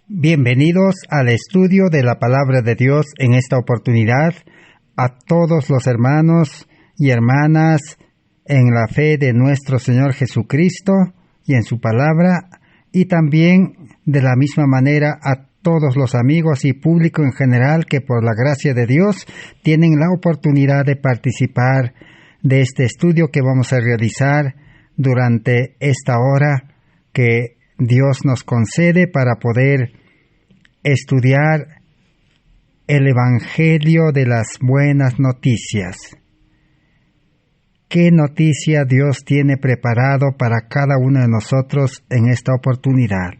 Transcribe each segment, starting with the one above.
Bienvenidos al estudio de la Palabra de Dios en esta oportunidad a todos los hermanos y hermanas en la fe de nuestro Señor Jesucristo y en su palabra, y también de la misma manera a todos los amigos y público en general que por la gracia de Dios tienen la oportunidad de participar de este estudio que vamos a realizar durante esta hora que Dios nos concede para poder estudiar el Evangelio de las buenas noticias. ¿Qué noticia Dios tiene preparado para cada uno de nosotros en esta oportunidad?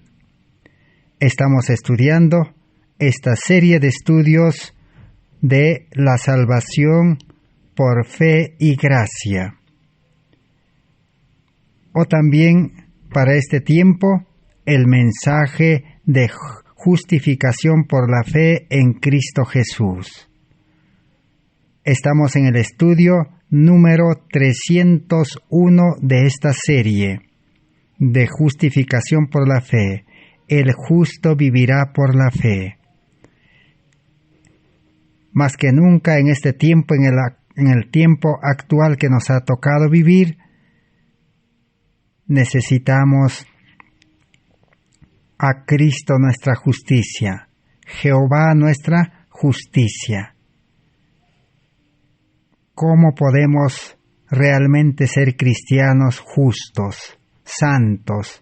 Estamos estudiando esta serie de estudios de la salvación por fe y gracia. O también para este tiempo, el mensaje de justificación por la fe en Cristo Jesús. Estamos en el estudio número 301 de esta serie de justificación por la fe. El justo vivirá por la fe. Más que nunca en este tiempo, en el tiempo actual que nos ha tocado vivir, necesitamos a Cristo nuestra justicia, Jehová nuestra justicia. ¿Cómo podemos realmente ser cristianos justos, santos,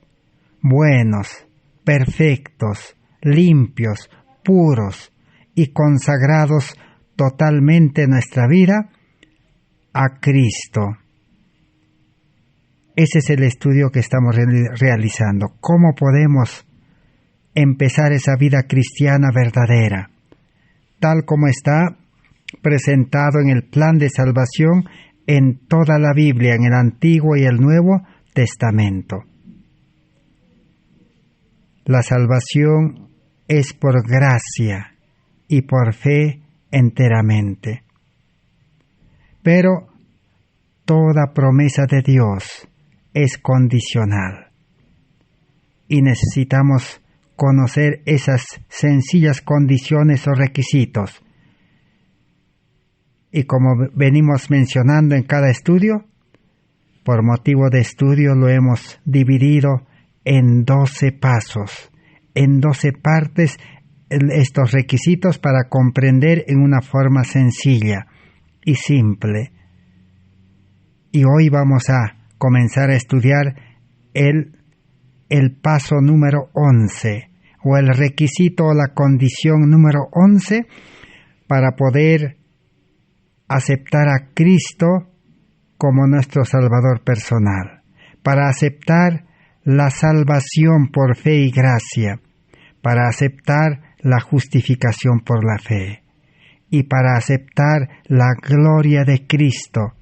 buenos, perfectos, limpios, puros y consagrados totalmente nuestra vida a Cristo? Ese es el estudio que estamos realizando. ¿Cómo podemos empezar esa vida cristiana verdadera, tal como está presentado en el plan de salvación en toda la Biblia, en el Antiguo y el Nuevo Testamento? La salvación es por gracia y por fe enteramente. Pero toda promesa de Dios es condicional y necesitamos conocer esas sencillas condiciones o requisitos. Y como venimos mencionando en cada estudio, por motivo de estudio lo hemos dividido en 12 pasos, en 12 partes, estos requisitos para comprender en una forma sencilla y simple. Y hoy vamos a comenzar a estudiar el paso número 11, o el requisito o la condición número 11 para poder aceptar a Cristo como nuestro Salvador personal, para aceptar la salvación por fe y gracia, para aceptar la justificación por la fe y para aceptar la gloria de Cristo,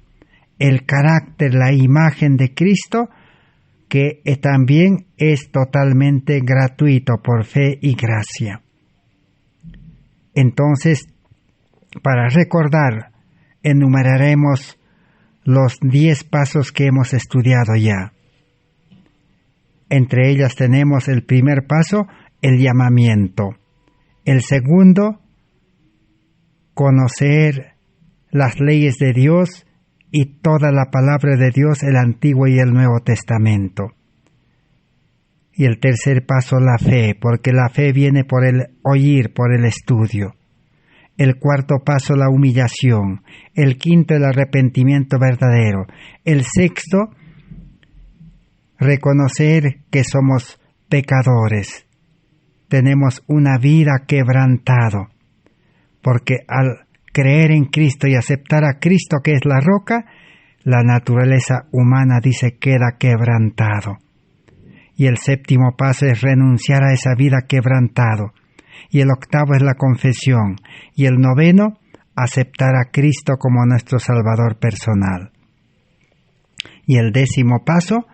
el carácter, la imagen de Cristo, que también es totalmente gratuito por fe y gracia. Entonces, para recordar, enumeraremos los 10 pasos que hemos estudiado ya. Entre ellas tenemos el primer paso, el llamamiento. El segundo, conocer las leyes de Dios y toda la palabra de Dios, el Antiguo y el Nuevo Testamento. Y el tercer paso, la fe, porque la fe viene por el oír, por el estudio. El cuarto paso, la humillación. El quinto, el arrepentimiento verdadero. El sexto, reconocer que somos pecadores. Tenemos una vida quebrantado, porque al creer en Cristo y aceptar a Cristo, que es la roca, la naturaleza humana, dice, queda quebrantado. Y el séptimo paso es renunciar a esa vida quebrantado. Y el octavo es la confesión. Y el noveno, aceptar a Cristo como nuestro Salvador personal. Y el 10º paso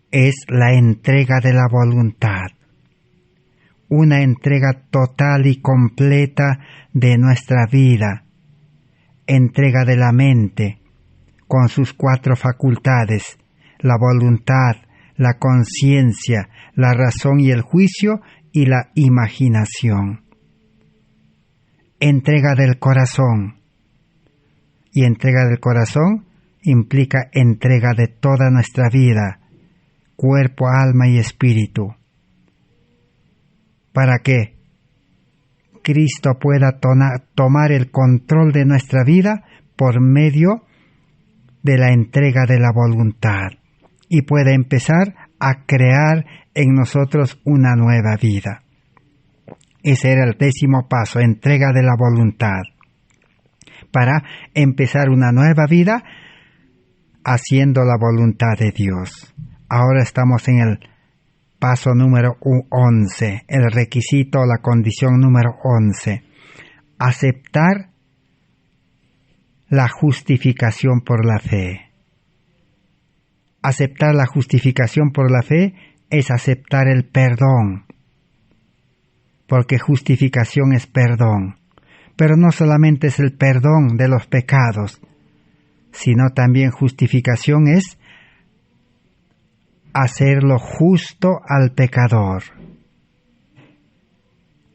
es la entrega de la voluntad. Una entrega total y completa de nuestra vida. Entrega de la mente, con sus 4 facultades, la voluntad, la conciencia, la razón y el juicio y la imaginación. Entrega del corazón. Y entrega del corazón implica entrega de toda nuestra vida, cuerpo, alma y espíritu, para que Cristo pueda tomar el control de nuestra vida por medio de la entrega de la voluntad y pueda empezar a crear en nosotros una nueva vida. Ese era el 10º paso, entrega de la voluntad, para empezar una nueva vida haciendo la voluntad de Dios. Ahora estamos en el paso número 11, el requisito, la condición número 11. Aceptar la justificación por la fe. Aceptar la justificación por la fe es aceptar el perdón, porque justificación es perdón. Pero no solamente es el perdón de los pecados, sino también justificación es hacerlo justo al pecador.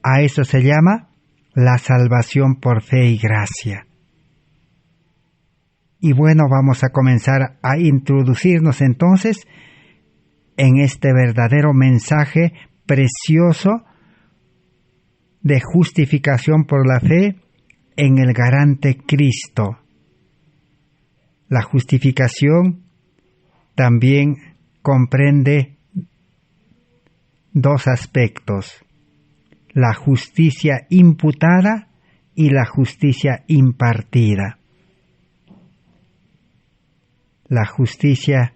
A eso se llama la salvación por fe y gracia. Y bueno, vamos a comenzar a introducirnos entonces en este verdadero mensaje precioso de justificación por la fe en el garante Cristo. La justificación también comprende dos aspectos: la justicia imputada y la justicia impartida. La justicia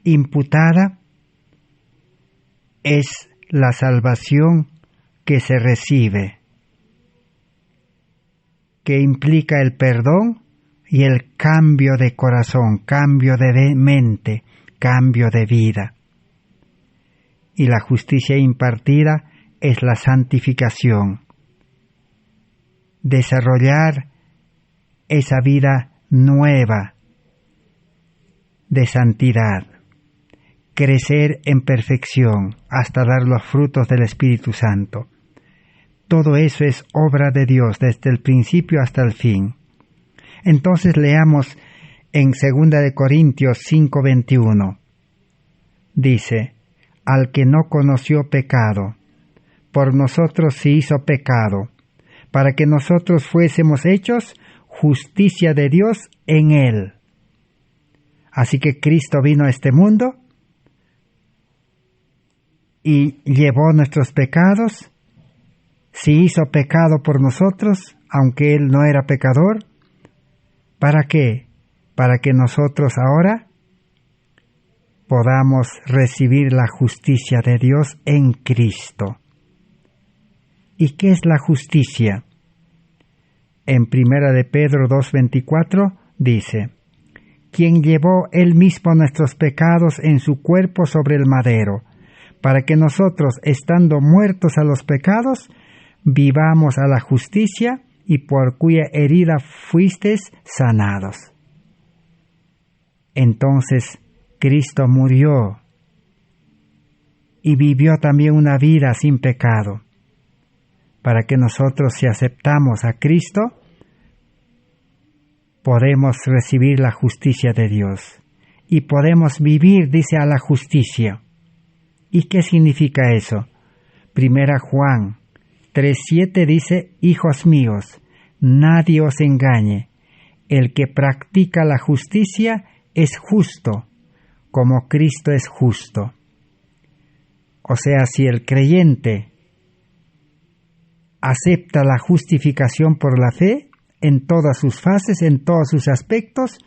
imputada es la salvación que se recibe, que implica el perdón y el cambio de corazón, cambio de mente, cambio de vida. Y la justicia impartida es la santificación, desarrollar esa vida nueva de santidad, crecer en perfección hasta dar los frutos del Espíritu Santo. Todo eso es obra de Dios desde el principio hasta el fin. Entonces leamos en 2 de Corintios 5:21. Dice: al que no conoció pecado, por nosotros se hizo pecado, para que nosotros fuésemos hechos justicia de Dios en él. Así que Cristo vino a este mundo y llevó nuestros pecados, se hizo pecado por nosotros, aunque Él no era pecador. ¿Para qué? Para que nosotros ahora podamos recibir la justicia de Dios en Cristo. ¿Y qué es la justicia? En 1 de Pedro 2:24 dice: quien llevó Él mismo nuestros pecados en su cuerpo sobre el madero, para que nosotros, estando muertos a los pecados, vivamos a la justicia, y por cuya herida fuisteis sanados. Entonces Cristo murió y vivió también una vida sin pecado, para que nosotros, si aceptamos a Cristo, podemos recibir la justicia de Dios y podemos vivir, dice, a la justicia. ¿Y qué significa eso? 1 Juan 3:7 dice: hijos míos, nadie os engañe, el que practica la justicia es justo, como Cristo es justo. O sea, si el creyente acepta la justificación por la fe, en todas sus fases, en todos sus aspectos,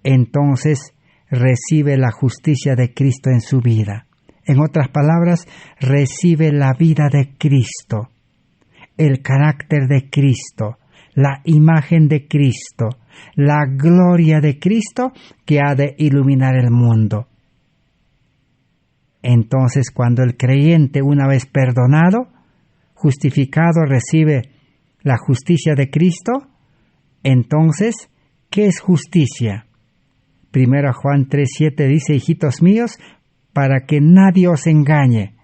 entonces recibe la justicia de Cristo en su vida. En otras palabras, recibe la vida de Cristo, el carácter de Cristo, la imagen de Cristo, la gloria de Cristo que ha de iluminar el mundo. Entonces, cuando el creyente, una vez perdonado, justificado, recibe la justicia de Cristo, entonces, ¿qué es justicia? 1 Juan 3:7 dice: hijitos míos, para que nadie os engañe,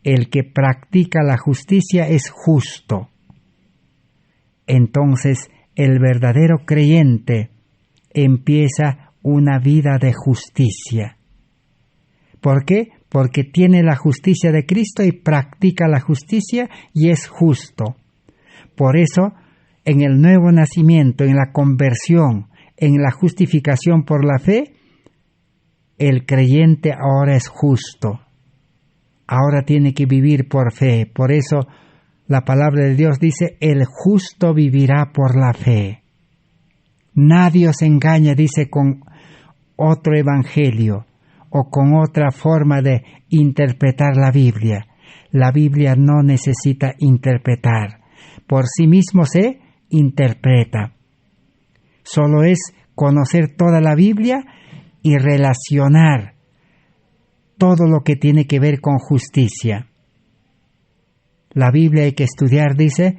el que practica la justicia es justo. Entonces el verdadero creyente empieza una vida de justicia. ¿Por qué? Porque tiene la justicia de Cristo y practica la justicia y es justo. Por eso, en el nuevo nacimiento, en la conversión, en la justificación por la fe, el creyente ahora es justo. Ahora tiene que vivir por fe. Por eso la palabra de Dios dice, el justo vivirá por la fe. Nadie os engaña, dice, con otro evangelio o con otra forma de interpretar la Biblia. La Biblia no necesita interpretar. Por sí mismo se interpreta. Solo es conocer toda la Biblia y relacionar todo lo que tiene que ver con justicia. La Biblia hay que estudiar, dice,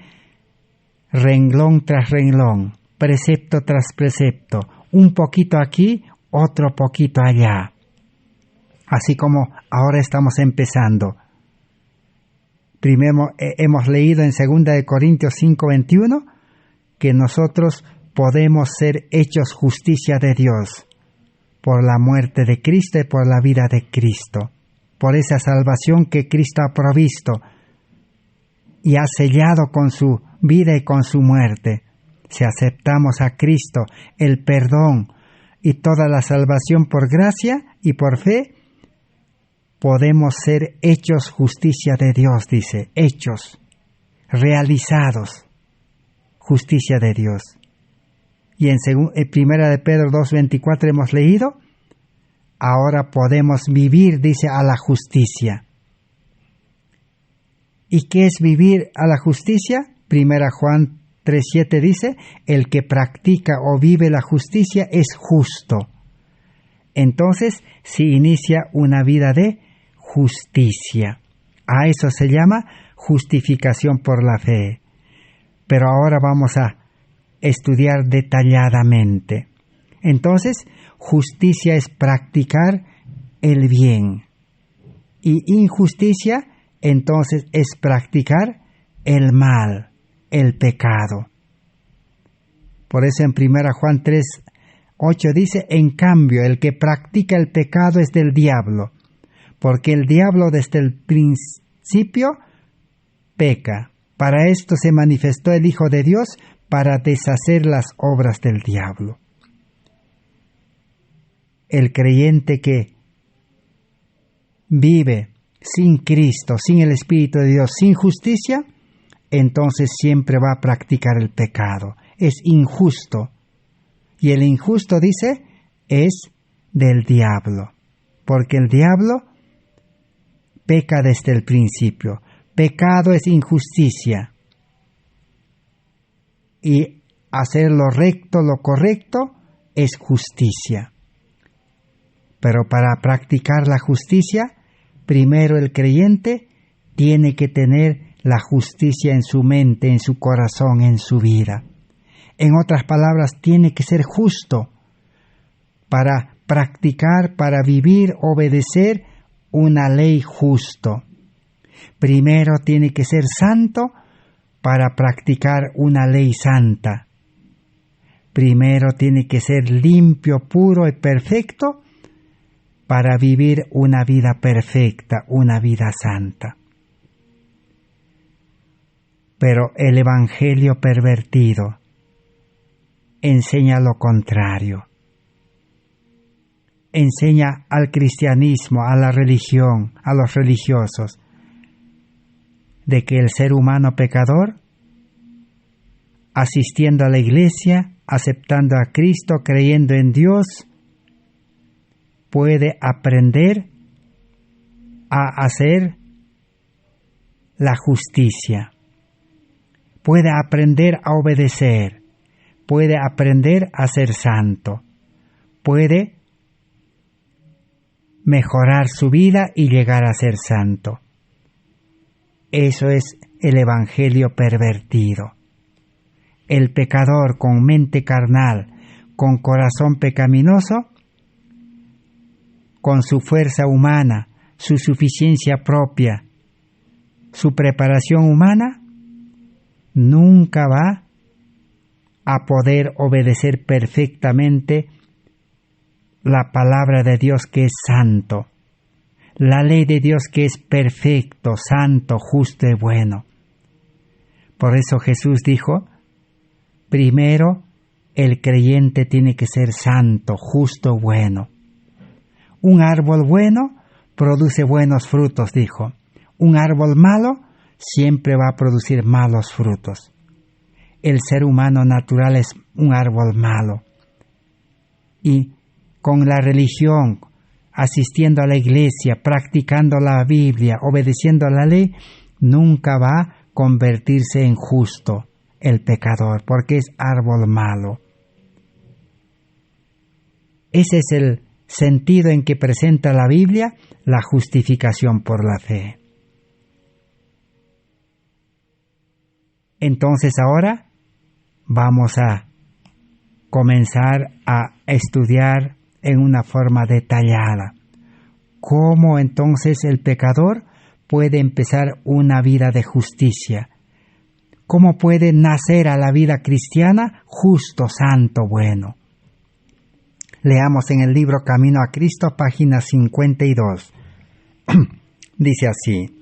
renglón tras renglón, precepto tras precepto, un poquito aquí, otro poquito allá. Así como ahora estamos empezando. Primero hemos leído en 2 Corintios 5:21 que nosotros podemos ser hechos justicia de Dios por la muerte de Cristo y por la vida de Cristo, por esa salvación que Cristo ha provisto y ha sellado con su vida y con su muerte. Si aceptamos a Cristo, el perdón y toda la salvación por gracia y por fe, podemos ser hechos justicia de Dios, dice, hechos, realizados, justicia de Dios. Y en 1 de Pedro 2:24 hemos leído, ahora podemos vivir, dice, a la justicia. ¿Y qué es vivir a la justicia? 1 Juan 3:7 dice, el que practica o vive la justicia es justo. Entonces se inicia una vida de justicia. A eso se llama justificación por la fe. Pero ahora vamos a estudiar detalladamente. Entonces, justicia es practicar el bien. Y injusticia, entonces, es practicar el mal, el pecado. Por eso en 1 Juan 3:8 dice, en cambio, el que practica el pecado es del diablo, porque el diablo desde el principio peca. Para esto se manifestó el Hijo de Dios, para deshacer las obras del diablo. El creyente que vive sin Cristo, sin el Espíritu de Dios, sin justicia, entonces siempre va a practicar el pecado. Es injusto. Y el injusto, dice, es del diablo. Porque el diablo peca desde el principio. Pecado es injusticia. Y hacer lo recto, lo correcto, es justicia. Pero para practicar la justicia, primero el creyente tiene que tener la justicia en su mente, en su corazón, en su vida. En otras palabras, tiene que ser justo para practicar, para vivir, obedecer una ley justo. Primero tiene que ser santo para practicar una ley santa. Primero tiene que ser limpio, puro y perfecto para vivir una vida perfecta, una vida santa. Pero el evangelio pervertido enseña lo contrario. Enseña al cristianismo, a la religión, a los religiosos, de que el ser humano pecador, asistiendo a la iglesia, aceptando a Cristo, creyendo en Dios, puede aprender a hacer la justicia, puede aprender a obedecer, puede aprender a ser santo, puede mejorar su vida y llegar a ser santo. Eso es el evangelio pervertido. El pecador con mente carnal, con corazón pecaminoso, con su fuerza humana, su suficiencia propia, su preparación humana, nunca va a poder obedecer perfectamente la palabra de Dios que es santo, la ley de Dios que es perfecto, santo, justo y bueno. Por eso Jesús dijo, primero el creyente tiene que ser santo, justo, bueno. Un árbol bueno produce buenos frutos, dijo. Un árbol malo siempre va a producir malos frutos. El ser humano natural es un árbol malo. Y con la religión, asistiendo a la iglesia, practicando la Biblia, obedeciendo a la ley, nunca va a convertirse en justo el pecador, porque es árbol malo. Ese es el sentido en que presenta la Biblia la justificación por la fe. Entonces ahora vamos a comenzar a estudiar en una forma detallada cómo entonces el pecador puede empezar una vida de justicia, cómo puede nacer a la vida cristiana justo, santo, bueno. Leamos en el libro Camino a Cristo, página 52. Dice así: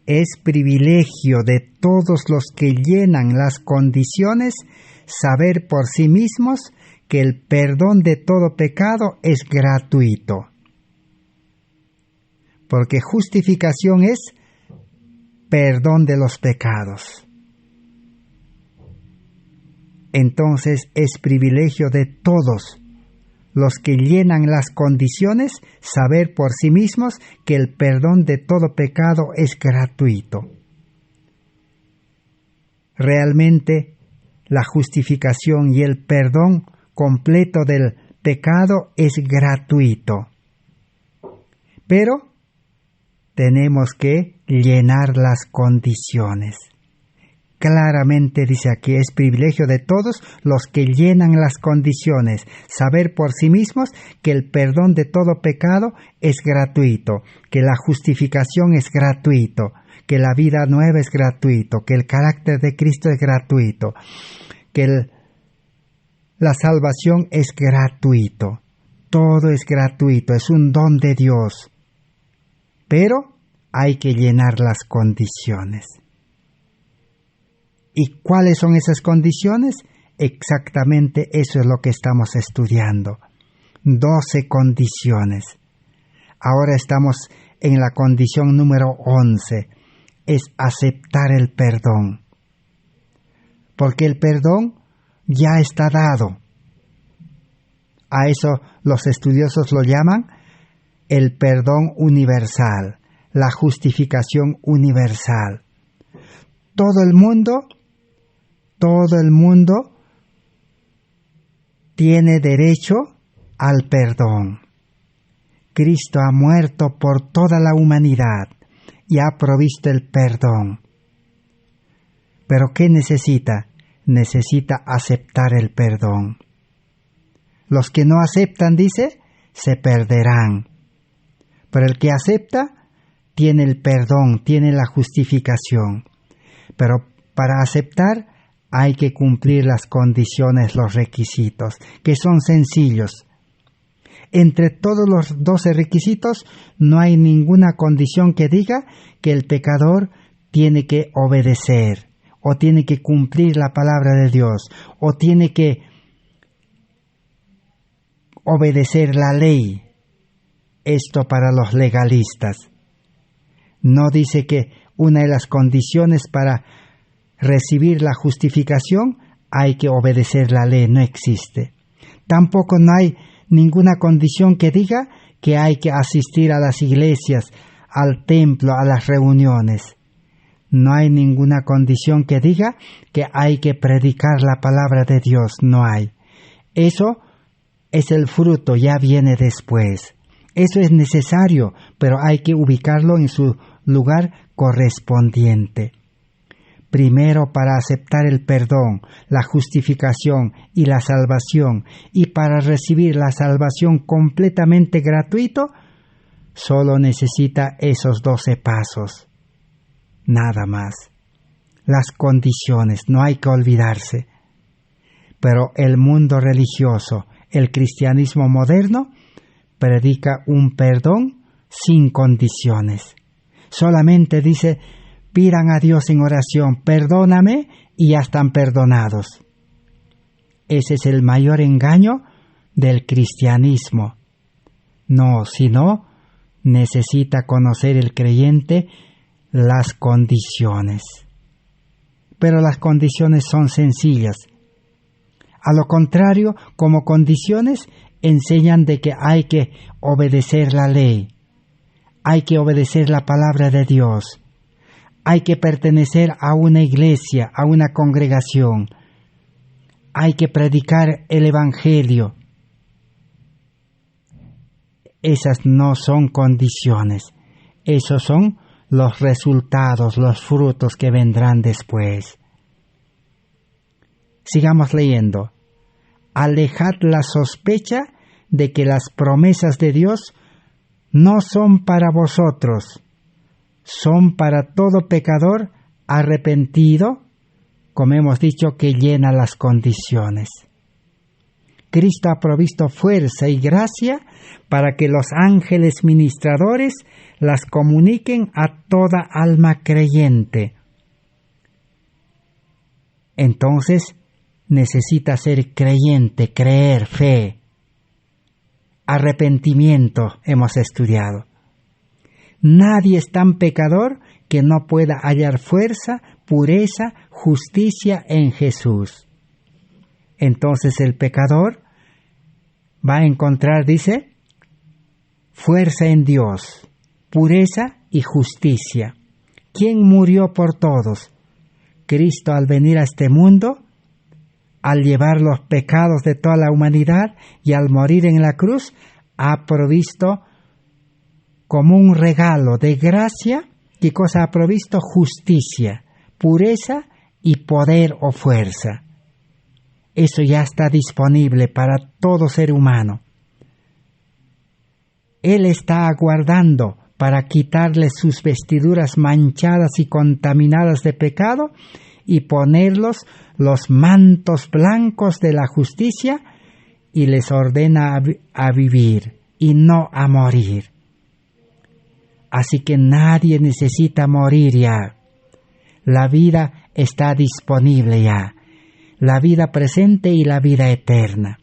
es privilegio de todos los que llenan las condiciones saber por sí mismos que el perdón de todo pecado es gratuito. Porque justificación es perdón de los pecados. Entonces es privilegio de todos los que llenan las condiciones saber por sí mismos que el perdón de todo pecado es gratuito. Realmente la justificación y el perdón completo del pecado es gratuito. Pero tenemos que llenar las condiciones. Claramente dice aquí, es privilegio de todos los que llenan las condiciones, saber por sí mismos que el perdón de todo pecado es gratuito, que la justificación es gratuito, que la vida nueva es gratuito, que el carácter de Cristo es gratuito, que la salvación es gratuito. Todo es gratuito, es un don de Dios. Pero hay que llenar las condiciones. ¿Y cuáles son esas condiciones? Exactamente eso es lo que estamos estudiando. 12 condiciones. Ahora estamos en la condición número 11. Es aceptar el perdón. Porque el perdón ya está dado. A eso los estudiosos lo llaman el perdón universal, la justificación universal. Todo el mundo tiene derecho al perdón. Cristo ha muerto por toda la humanidad y ha provisto el perdón. ¿Pero qué necesita? Necesita aceptar el perdón. Los que no aceptan, dice, se perderán. Pero el que acepta, tiene el perdón, tiene la justificación. Pero para aceptar hay que cumplir las condiciones, los requisitos, que son sencillos. Entre todos los 12 requisitos no hay ninguna condición que diga que el pecador tiene que obedecer, o tiene que cumplir la palabra de Dios, o tiene que obedecer la ley. Esto para los legalistas. No dice que una de las condiciones para recibir la justificación hay que obedecer la ley, no existe. Tampoco no hay ninguna condición que diga que hay que asistir a las iglesias, al templo, a las reuniones. No hay ninguna condición que diga que hay que predicar la palabra de Dios, no hay. Eso es el fruto, ya viene después. Eso es necesario, pero hay que ubicarlo en su lugar correspondiente. Primero, para aceptar el perdón, la justificación y la salvación, y para recibir la salvación completamente gratuito, solo necesita esos 12 pasos. nada más. Las condiciones, no hay que olvidarse. Pero el mundo religioso, el cristianismo moderno, predica un perdón sin condiciones. Solamente dice, pidan a Dios en oración, perdóname, y ya están perdonados. Ese es el mayor engaño del cristianismo. No, sino necesita conocer el creyente las condiciones. Pero las condiciones son sencillas. A lo contrario, como condiciones, enseñan de que hay que obedecer la ley, hay que obedecer la palabra de Dios, hay que pertenecer a una iglesia, a una congregación, hay que predicar el Evangelio. Esas no son condiciones, esos son los resultados, los frutos que vendrán después. Sigamos leyendo. Alejad la sospecha de que las promesas de Dios no son para vosotros, son para todo pecador arrepentido, como hemos dicho, que llena las condiciones. Cristo ha provisto fuerza y gracia para que los ángeles ministradores las comuniquen a toda alma creyente. Entonces, necesita ser creyente, creer, fe. Arrepentimiento hemos estudiado. Nadie es tan pecador que no pueda hallar fuerza, pureza, justicia en Jesús. Entonces el pecador va a encontrar, dice, fuerza en Dios, pureza y justicia. ¿Quién murió por todos? Cristo, al venir a este mundo, al llevar los pecados de toda la humanidad y al morir en la cruz, ha provisto como un regalo de gracia. ¿Qué cosa ha provisto? Justicia, pureza y poder o fuerza. Eso ya está disponible para todo ser humano. Él está aguardando para quitarles sus vestiduras manchadas y contaminadas de pecado y ponerlos los mantos blancos de la justicia, y les ordena a vivir y no a morir. Así que nadie necesita morir ya. La vida está disponible ya. La vida presente y la vida eterna.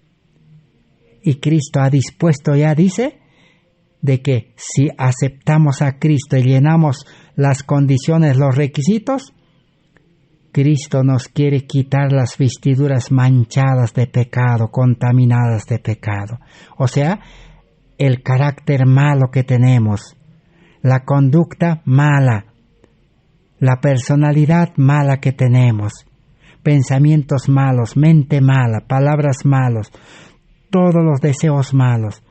Y Cristo ha dispuesto ya, dice, de que si aceptamos a Cristo y llenamos las condiciones, los requisitos, Cristo nos quiere quitar las vestiduras manchadas de pecado, contaminadas de pecado. O sea, el carácter malo que tenemos, la conducta mala, la personalidad mala que tenemos, pensamientos malos, mente mala, palabras malos, todos los deseos malos.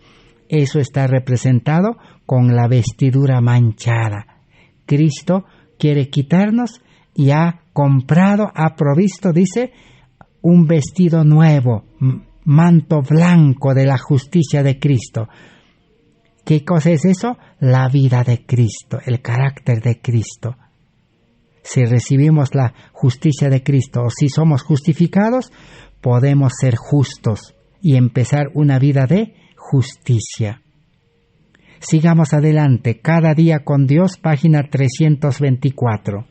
Eso está representado con la vestidura manchada. Cristo quiere quitarnos y ha comprado, ha provisto, dice, un vestido nuevo, manto blanco de la justicia de Cristo. ¿Qué cosa es eso? La vida de Cristo, el carácter de Cristo. Si recibimos la justicia de Cristo o si somos justificados, podemos ser justos y empezar una vida de justicia. Sigamos adelante, Cada día con Dios, página 324.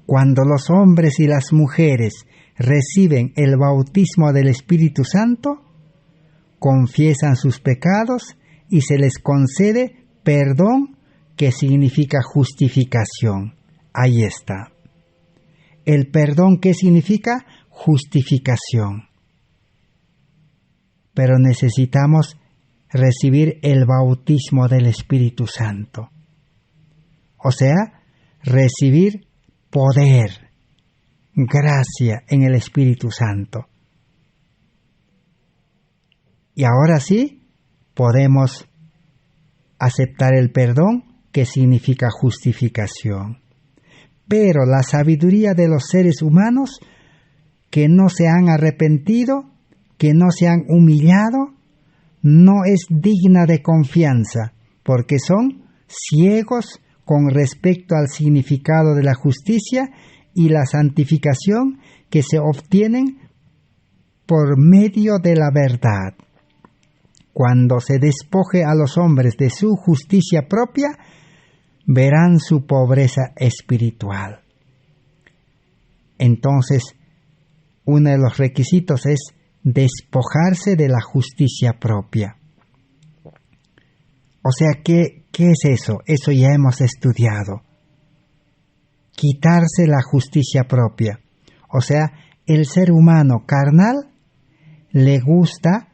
Cuando los hombres y las mujeres reciben el bautismo del Espíritu Santo, confiesan sus pecados y se les concede perdón, que significa justificación. Ahí está. El perdón, ¿qué significa? Justificación. Pero necesitamos recibir el bautismo del Espíritu Santo. O sea, recibir poder, gracia en el Espíritu Santo. Y ahora sí, podemos aceptar el perdón, que significa justificación. Pero la sabiduría de los seres humanos, que no se han arrepentido, que no se han humillado, no es digna de confianza, porque son ciegos con respecto al significado de la justicia y la santificación que se obtienen por medio de la verdad. Cuando se despoje a los hombres de su justicia propia, verán su pobreza espiritual. Entonces, uno de los requisitos es despojarse de la justicia propia. O sea, ¿qué es eso? Eso ya hemos estudiado. Quitarse la justicia propia. O sea, el ser humano carnal le gusta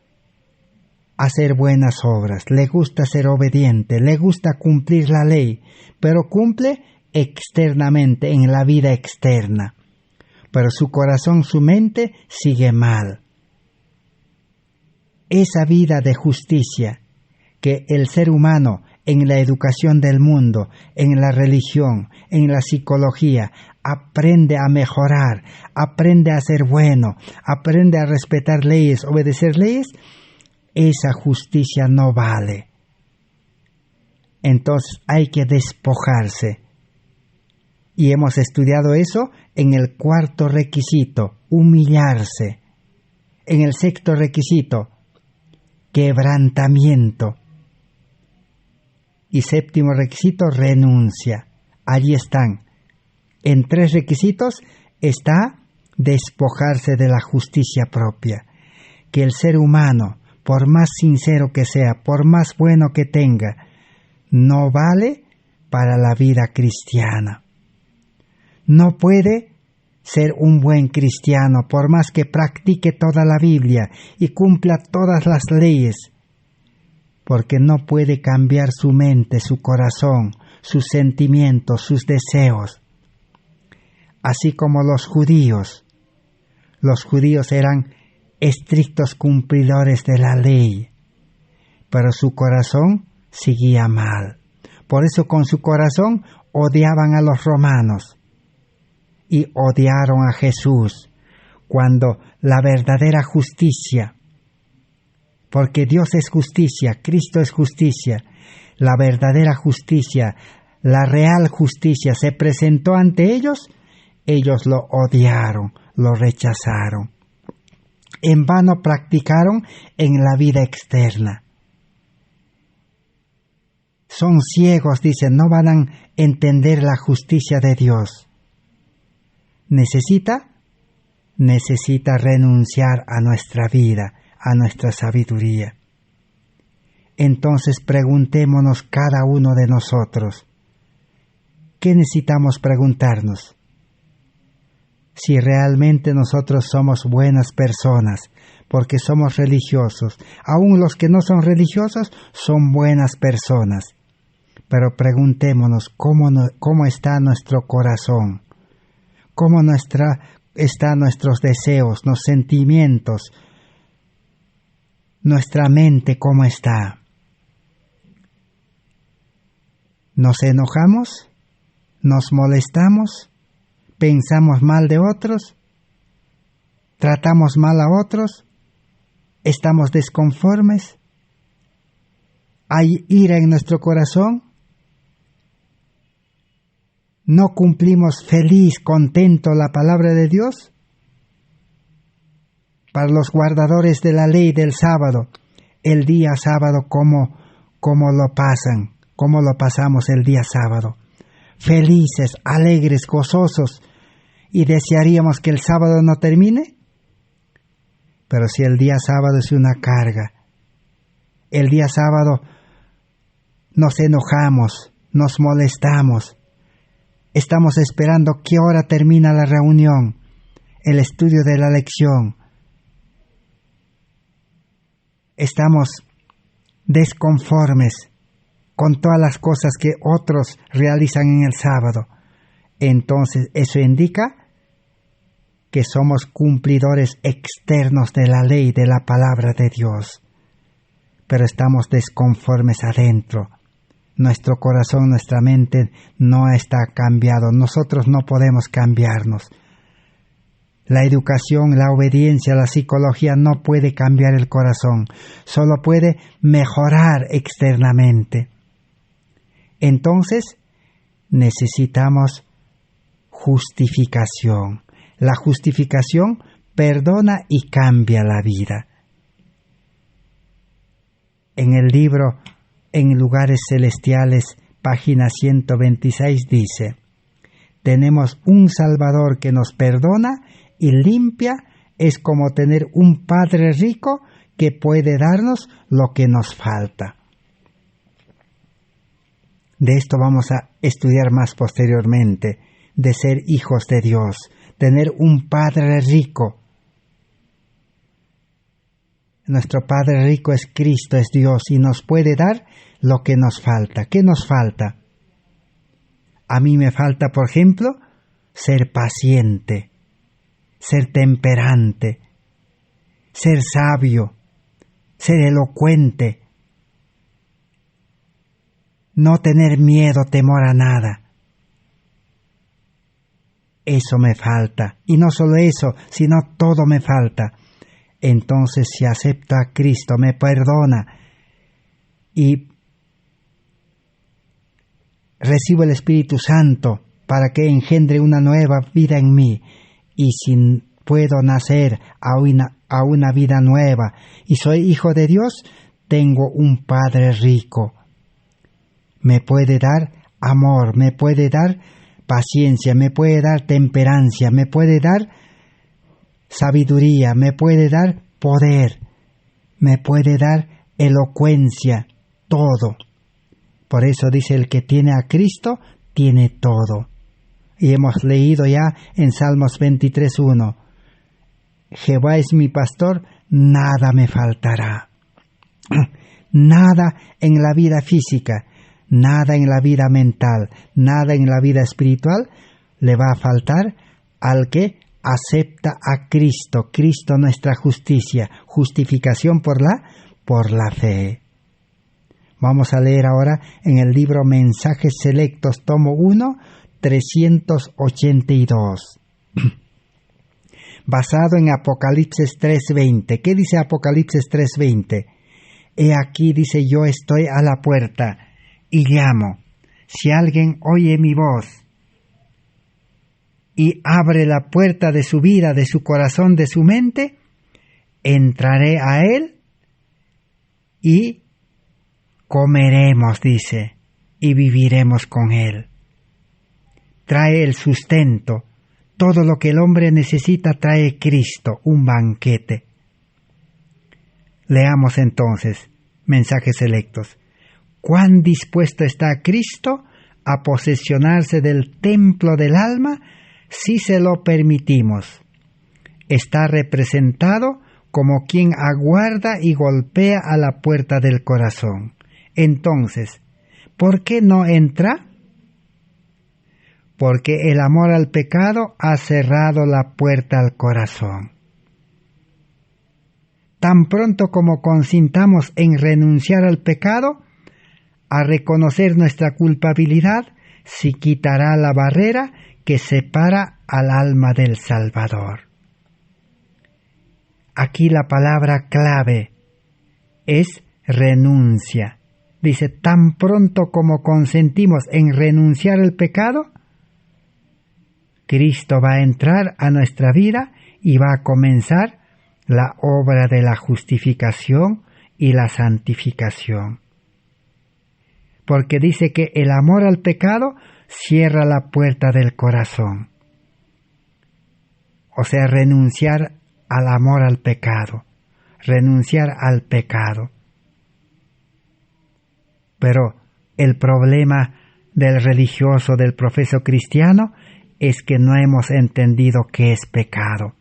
hacer buenas obras, le gusta ser obediente, le gusta cumplir la ley, pero cumple externamente, en la vida externa. Pero su corazón, su mente sigue mal. Esa vida de justicia que el ser humano en la educación del mundo, en la religión, en la psicología, aprende a mejorar, aprende a ser bueno, aprende a respetar leyes, obedecer leyes, esa justicia no vale. Entonces hay que despojarse. Y hemos estudiado eso en el cuarto requisito, humillarse. En el sexto requisito, quebrantamiento. Y séptimo requisito, renuncia. Allí están. En 3 requisitos está despojarse de la justicia propia. Que el ser humano, por más sincero que sea, por más bueno que tenga, no vale para la vida cristiana. No puede ser un buen cristiano por más que practique toda la Biblia y cumpla todas las leyes, porque no puede cambiar su mente, su corazón, sus sentimientos, sus deseos. Así como los judíos eran estrictos cumplidores de la ley, pero su corazón seguía mal. Por eso con su corazón odiaban a los romanos y odiaron a Jesús, cuando la verdadera justicia, porque Dios es justicia, Cristo es justicia, la verdadera justicia, la real justicia se presentó ante ellos, ellos lo odiaron, lo rechazaron. En vano practicaron en la vida externa. Son ciegos, dicen, no van a entender la justicia de Dios. Necesita renunciar a nuestra vida, a nuestra sabiduría. Entonces preguntémonos cada uno de nosotros, ¿qué necesitamos preguntarnos? Si realmente nosotros somos buenas personas, porque somos religiosos. Aún los que no son religiosos son buenas personas. Pero preguntémonos cómo está nuestro corazón, cómo están nuestros deseos, los sentimientos, nuestra mente cómo está. ¿Nos enojamos? ¿Nos molestamos? ¿Pensamos mal de otros? ¿Tratamos mal a otros? ¿Estamos desconformes? ¿Hay ira en nuestro corazón? ¿No cumplimos feliz, contento la palabra de Dios? Para los guardadores de la ley del sábado, el día sábado, ¿cómo lo pasan? ¿Cómo lo pasamos el día sábado? Felices, alegres, gozosos, y desearíamos que el sábado no termine. Pero si el día sábado es una carga, el día sábado nos enojamos, nos molestamos, estamos esperando qué hora termina la reunión, el estudio de la lección. Estamos desconformes con todas las cosas que otros realizan en el sábado. Entonces eso indica que somos cumplidores externos de la ley, de la palabra de Dios. Pero estamos desconformes adentro. Nuestro corazón, nuestra mente no está cambiado. Nosotros no podemos cambiarnos. La educación, la obediencia, la psicología no puede cambiar el corazón. Solo puede mejorar externamente. Entonces, necesitamos justificación. La justificación perdona y cambia la vida. En el libro En Lugares Celestiales, página 126 dice: tenemos un Salvador que nos perdona y limpia, es como tener un Padre rico que puede darnos lo que nos falta. De esto vamos a estudiar más posteriormente, de ser hijos de Dios, tener un Padre rico. Nuestro Padre rico es Cristo, es Dios, y nos puede dar lo que nos falta. ¿Qué nos falta? A mí me falta, por ejemplo, ser paciente, ser temperante, ser sabio, ser elocuente, no tener miedo, temor a nada. Eso me falta. Y no solo eso, sino todo me falta. Entonces, si acepto a Cristo, me perdona y recibo el Espíritu Santo para que engendre una nueva vida en mí. Y si puedo nacer a una vida nueva y soy hijo de Dios, tengo un Padre rico. Me puede dar amor, me puede dar paciencia, me puede dar temperancia, me puede dar sabiduría, me puede dar poder, me puede dar elocuencia, todo. Por eso dice: el que tiene a Cristo, tiene todo. Y hemos leído ya en Salmos 23:1: Jehová es mi pastor, nada me faltará. Nada en la vida física, nada en la vida mental, nada en la vida espiritual le va a faltar al que acepta a Cristo. Cristo nuestra justicia, justificación por la fe. Vamos a leer ahora en el libro Mensajes Selectos, tomo 1, 382. Basado en Apocalipsis 3:20. ¿Qué dice Apocalipsis 3:20? He aquí, dice, yo estoy a la puerta y llamo. Si alguien oye mi voz y abre la puerta de su vida, de su corazón, de su mente, entraré a él y comeremos, dice, y viviremos con él. Trae el sustento. Todo lo que el hombre necesita trae Cristo, un banquete. Leamos entonces, Mensajes Selectos. ¿Cuán dispuesto está Cristo a posesionarse del templo del alma si se lo permitimos? Está representado como quien aguarda y golpea a la puerta del corazón. Entonces, ¿por qué no entra? Porque el amor al pecado ha cerrado la puerta al corazón. Tan pronto como consintamos en renunciar al pecado, a reconocer nuestra culpabilidad, se quitará la barrera que separa al alma del Salvador. Aquí la palabra clave es renuncia. Dice, tan pronto como consentimos en renunciar al pecado, Cristo va a entrar a nuestra vida y va a comenzar la obra de la justificación y la santificación. Porque dice que el amor al pecado cierra la puerta del corazón. O sea, renunciar al amor al pecado, renunciar al pecado. Pero el problema del religioso, del profeso cristiano, es que no hemos entendido qué es pecado.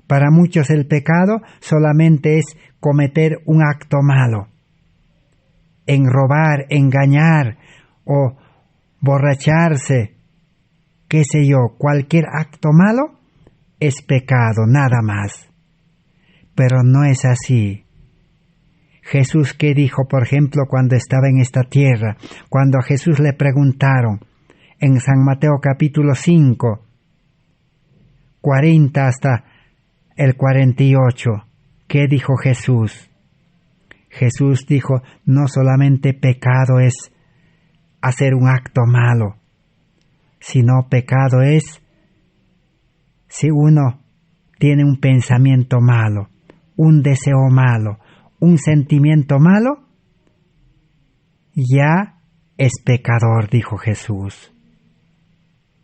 Para muchos el pecado solamente es cometer un acto malo, en robar, engañar o borracharse, qué sé yo, cualquier acto malo es pecado, nada más. Pero no es así. Jesús, ¿qué dijo, por ejemplo, cuando estaba en esta tierra? Cuando a Jesús le preguntaron, en San Mateo capítulo 5, 40 hasta el 48, ¿qué dijo Jesús? Jesús dijo, no solamente pecado es hacer un acto malo, sino pecado es si uno tiene un pensamiento malo, un deseo malo, un sentimiento malo, ya es pecador, dijo Jesús.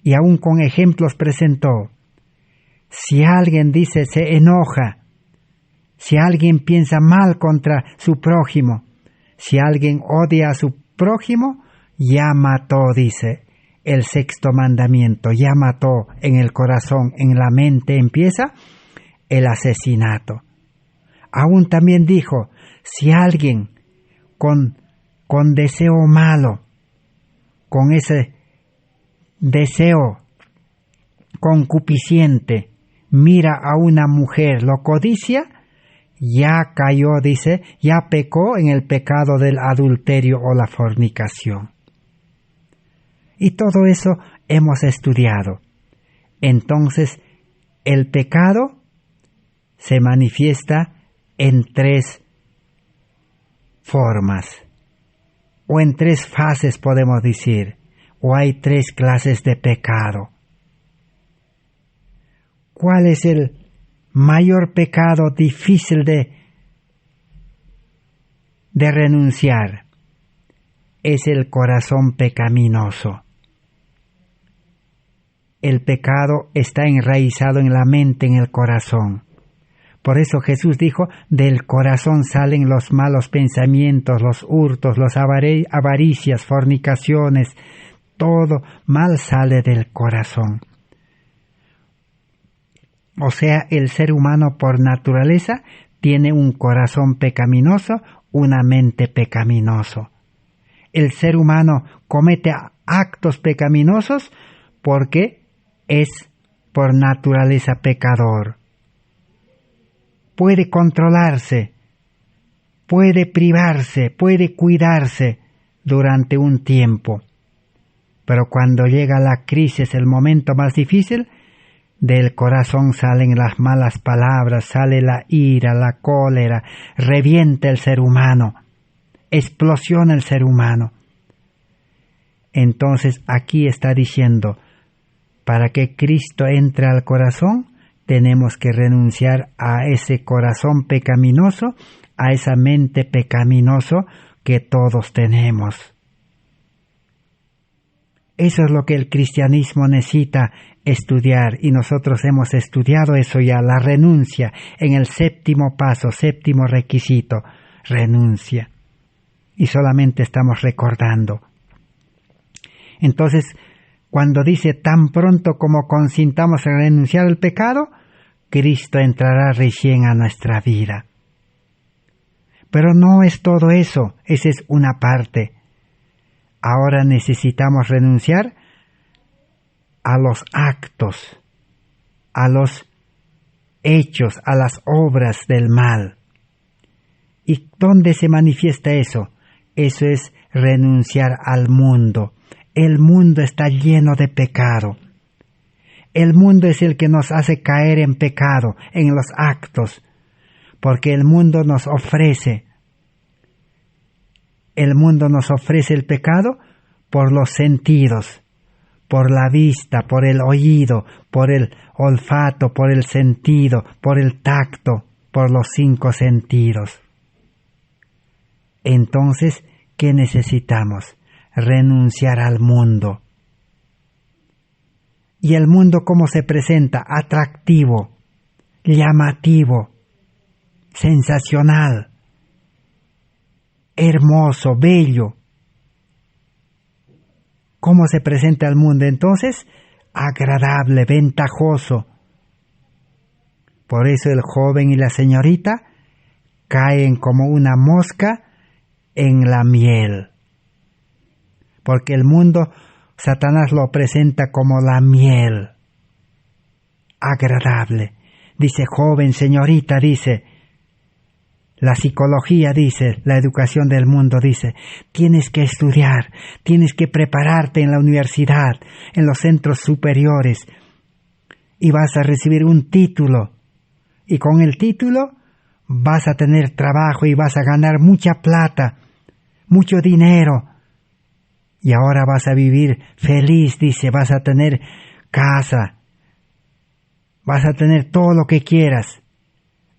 Y aún con ejemplos presentó. Si alguien dice se enoja, si alguien piensa mal contra su prójimo, si alguien odia a su prójimo, ya mató, dice, el sexto mandamiento, ya mató en el corazón, en la mente empieza el asesinato. Aún también dijo, si alguien con deseo malo, con ese deseo concupisciente, mira a una mujer, lo codicia, ya cayó, dice, ya pecó en el pecado del adulterio o la fornicación. Y todo eso hemos estudiado. Entonces, el pecado se manifiesta en tres formas, o en tres fases podemos decir, o hay tres clases de pecado. ¿Cuál es el mayor pecado difícil de renunciar? Es el corazón pecaminoso. El pecado está enraizado en la mente, en el corazón. Por eso Jesús dijo, del corazón salen los malos pensamientos, los hurtos, las avaricias, fornicaciones, todo mal sale del corazón. O sea, el ser humano por naturaleza tiene un corazón pecaminoso, una mente pecaminoso. El ser humano comete actos pecaminosos porque es por naturaleza pecador. Puede controlarse, puede privarse, puede cuidarse durante un tiempo. Pero cuando llega la crisis, el momento más difícil, del corazón salen las malas palabras, sale la ira, la cólera, revienta el ser humano, explosiona el ser humano. Entonces aquí está diciendo, para que Cristo entre al corazón, tenemos que renunciar a ese corazón pecaminoso, a esa mente pecaminosa que todos tenemos. Eso es lo que el cristianismo necesita estudiar, y nosotros hemos estudiado eso ya, la renuncia, en el séptimo paso, séptimo requisito, renuncia. Y solamente estamos recordando. Entonces, cuando dice tan pronto como consintamos en renunciar al pecado, Cristo entrará recién a nuestra vida. Pero no es todo eso, esa es una parte. Ahora necesitamos renunciar a los actos, a los hechos, a las obras del mal. ¿Y dónde se manifiesta eso? Eso es renunciar al mundo. El mundo está lleno de pecado. El mundo es el que nos hace caer en pecado, en los actos, porque el mundo nos ofrece el pecado por los sentidos, por la vista, por el oído, por el olfato, por el sentido, por el tacto, por los 5 sentidos. Entonces, ¿qué necesitamos? Renunciar al mundo. ¿Y el mundo cómo se presenta? Atractivo, llamativo, sensacional, hermoso, bello. ¿Cómo se presenta el mundo entonces? Agradable, ventajoso. Por eso el joven y la señorita caen como una mosca en la miel. Porque el mundo, Satanás lo presenta como la miel. Agradable. Dice joven, señorita, dice. La psicología dice, la educación del mundo dice, tienes que estudiar, tienes que prepararte en la universidad, en los centros superiores, y vas a recibir un título. Y con el título vas a tener trabajo y vas a ganar mucha plata, mucho dinero. y ahora vas a vivir feliz, dice, vas a tener casa, vas a tener todo lo que quieras.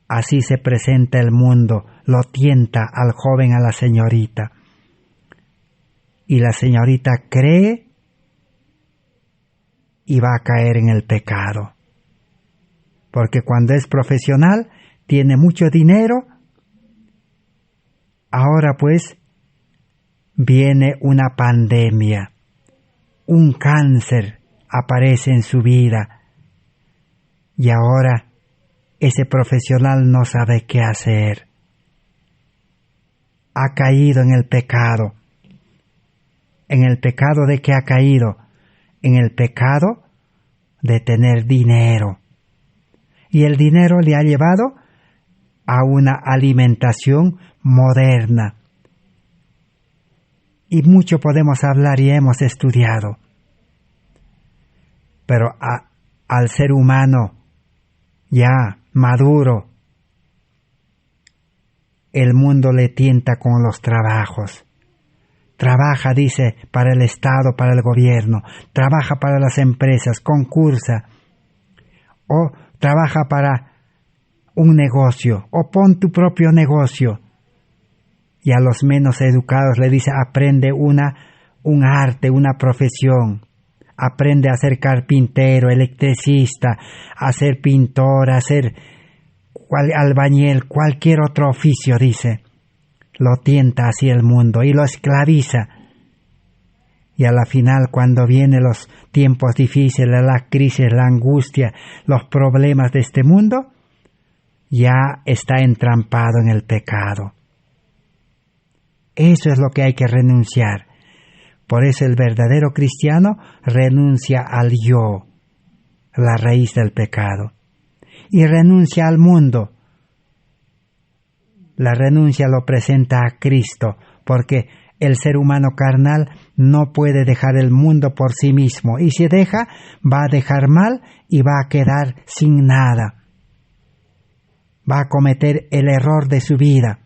Así se presenta el mundo, lo tienta al joven, a la señorita. Y la señorita cree y va a caer en el pecado. Porque cuando es profesional, tiene mucho dinero, ahora pues viene una pandemia, un cáncer aparece en su vida y ahora ese profesional no sabe qué hacer. Ha caído en el pecado. ¿En el pecado de qué ha caído? En el pecado de tener dinero. Y el dinero le ha llevado a una alimentación moderna. Y mucho podemos hablar y hemos estudiado. Pero al ser humano ya maduro, el mundo le tienta con los trabajos. Trabaja, dice, para el Estado, para el gobierno, trabaja para las empresas, concursa, o trabaja para un negocio, o pon tu propio negocio. Y a los menos educados le dice, aprende un arte, una profesión. Aprende a ser carpintero, electricista, a ser pintor, a ser albañil, cualquier otro oficio, dice. Lo tienta así el mundo y lo esclaviza. Y a la final, cuando vienen los tiempos difíciles, la crisis, la angustia, los problemas de este mundo, ya está entrampado en el pecado. Eso es lo que hay que renunciar. Por eso el verdadero cristiano renuncia al yo, la raíz del pecado, y renuncia al mundo. La renuncia lo presenta a Cristo, porque el ser humano carnal no puede dejar el mundo por sí mismo, y si deja, va a dejar mal y va a quedar sin nada. Va a cometer el error de su vida.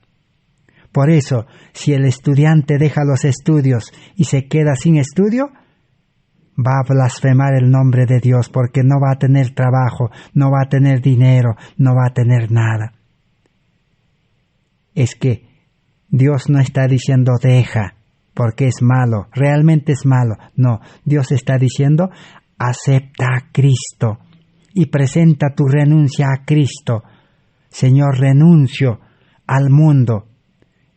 Por eso, si el estudiante deja los estudios y se queda sin estudio, va a blasfemar el nombre de Dios, porque no va a tener trabajo, no va a tener dinero, no va a tener nada. Es que Dios no está diciendo deja, porque es malo, realmente es malo. No, Dios está diciendo acepta a Cristo y presenta tu renuncia a Cristo. Señor, renuncio al mundo.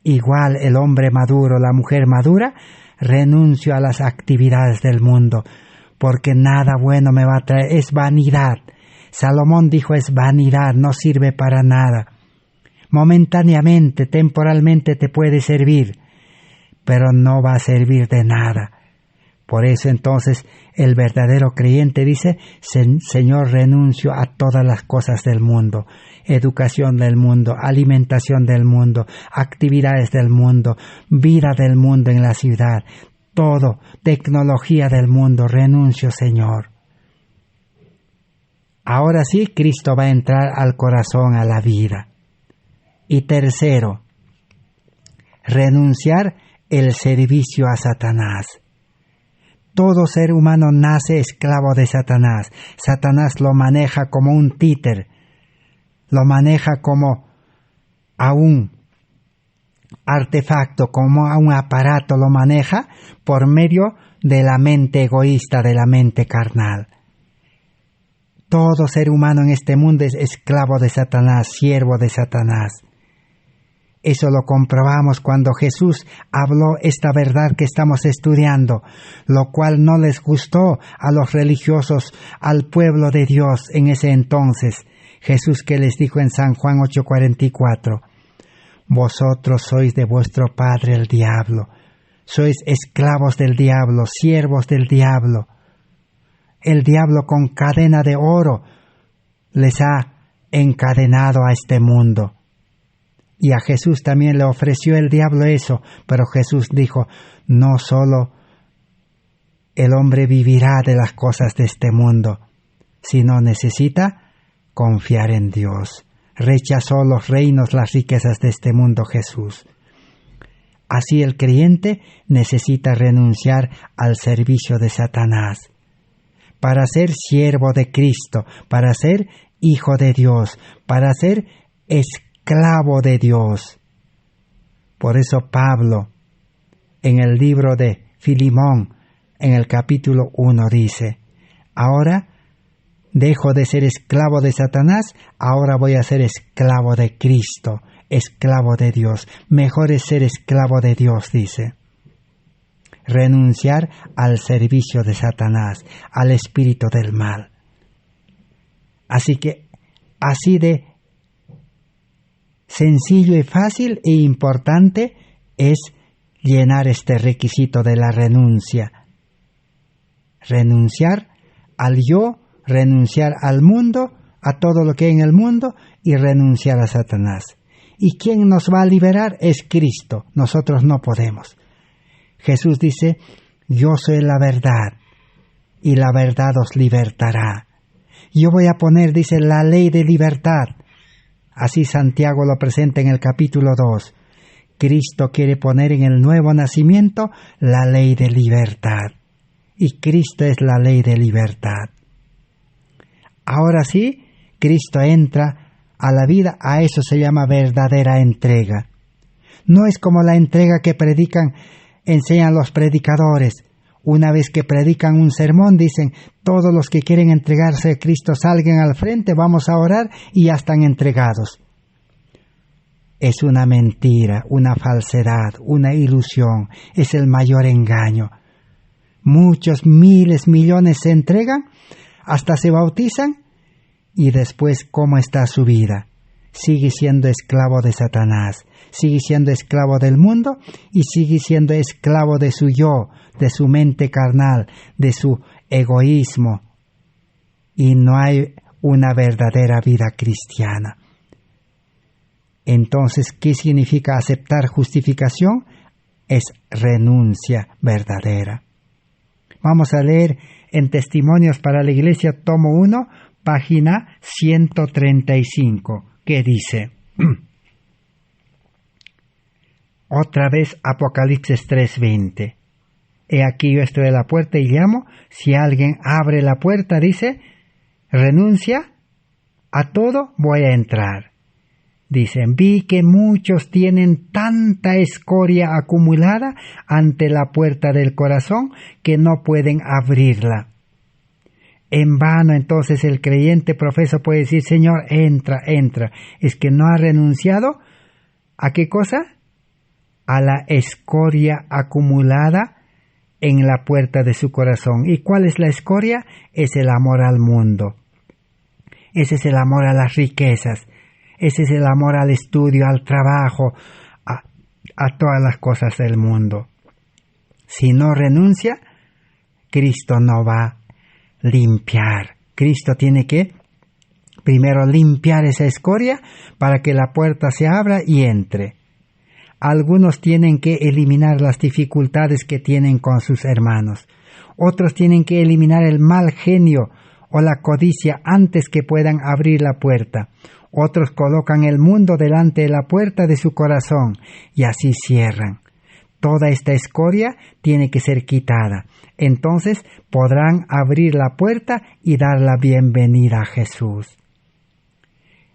Igual el hombre maduro, la mujer madura, renuncio a las actividades del mundo, porque nada bueno me va a traer, es vanidad. Salomón dijo, es vanidad, no sirve para nada. Momentáneamente, temporalmente te puede servir, pero no va a servir de nada. Por eso entonces el verdadero creyente dice, Señor, renuncio a todas las cosas del mundo, educación del mundo, alimentación del mundo, actividades del mundo, vida del mundo en la ciudad, todo, tecnología del mundo, renuncio, Señor. Ahora sí, Cristo va a entrar al corazón, a la vida. Y tercero, renunciar el servicio a Satanás. Todo ser humano nace esclavo de Satanás. Satanás lo maneja como un títer, lo maneja como a un artefacto, como a un aparato, lo maneja por medio de la mente egoísta, de la mente carnal. Todo ser humano en este mundo es esclavo de Satanás, siervo de Satanás. Eso lo comprobamos cuando Jesús habló esta verdad que estamos estudiando, lo cual no les gustó a los religiosos, al pueblo de Dios en ese entonces. Jesús que les dijo en San Juan 8:44, vosotros sois de vuestro padre el diablo, sois esclavos del diablo, siervos del diablo. El diablo con cadena de oro les ha encadenado a este mundo. Y a Jesús también le ofreció el diablo eso, pero Jesús dijo, no solo el hombre vivirá de las cosas de este mundo, sino necesita confiar en Dios. Rechazó los reinos, las riquezas de este mundo Jesús. Así el creyente necesita renunciar al servicio de Satanás para ser siervo de Cristo, para ser hijo de Dios, para ser esclavo de Dios. Por eso Pablo, en el libro de Filemón, en el capítulo 1 dice, ahora dejo de ser esclavo de Satanás, ahora voy a ser esclavo de Cristo, esclavo de Dios. Mejor es ser esclavo de Dios, dice. Renunciar al servicio de Satanás, al espíritu del mal. Así que, así de sencillo y fácil e importante es llenar este requisito de la renuncia. Renunciar al yo, renunciar al mundo, a todo lo que hay en el mundo, y renunciar a Satanás. ¿Y quién nos va a liberar? Es Cristo. Nosotros no podemos. Jesús dice, yo soy la verdad, y la verdad os libertará. Yo voy a poner, dice, la ley de libertad. Así Santiago lo presenta en el capítulo 2. Cristo quiere poner en el nuevo nacimiento la ley de libertad. Y Cristo es la ley de libertad. Ahora sí, Cristo entra a la vida, a eso se llama verdadera entrega. No es como la entrega que enseñan los predicadores. Una vez que predican un sermón, dicen, todos los que quieren entregarse a Cristo salgan al frente, vamos a orar y ya están entregados. Es una mentira, una falsedad, una ilusión, es el mayor engaño. Muchos, miles, millones se entregan, hasta se bautizan, y después, ¿cómo está su vida? Sigue siendo esclavo de Satanás, sigue siendo esclavo del mundo y sigue siendo esclavo de su yo, de su mente carnal, de su egoísmo. Y no hay una verdadera vida cristiana. Entonces, ¿qué significa aceptar justificación? Es renuncia verdadera. Vamos a leer en Testimonios para la Iglesia, tomo 1, página 135, que dice, otra vez Apocalipsis 3:20. He aquí yo estoy a la puerta y llamo, si alguien abre la puerta, dice, renuncia a todo, voy a entrar. Dicen, vi que muchos tienen tanta escoria acumulada ante la puerta del corazón que no pueden abrirla. En vano entonces el creyente profeso puede decir, Señor, entra, entra. Es que no ha renunciado ¿a qué cosa? A la escoria acumulada en la puerta de su corazón. ¿Y cuál es la escoria? Es el amor al mundo. Ese es el amor a las riquezas. Ese es el amor al estudio, al trabajo, a todas las cosas del mundo. Si no renuncia, Cristo no va a limpiar. Cristo tiene que primero limpiar esa escoria para que la puerta se abra y entre. Algunos tienen que eliminar las dificultades que tienen con sus hermanos. Otros tienen que eliminar el mal genio o la codicia antes que puedan abrir la puerta. Otros colocan el mundo delante de la puerta de su corazón y así cierran. Toda esta escoria tiene que ser quitada. Entonces podrán abrir la puerta y dar la bienvenida a Jesús.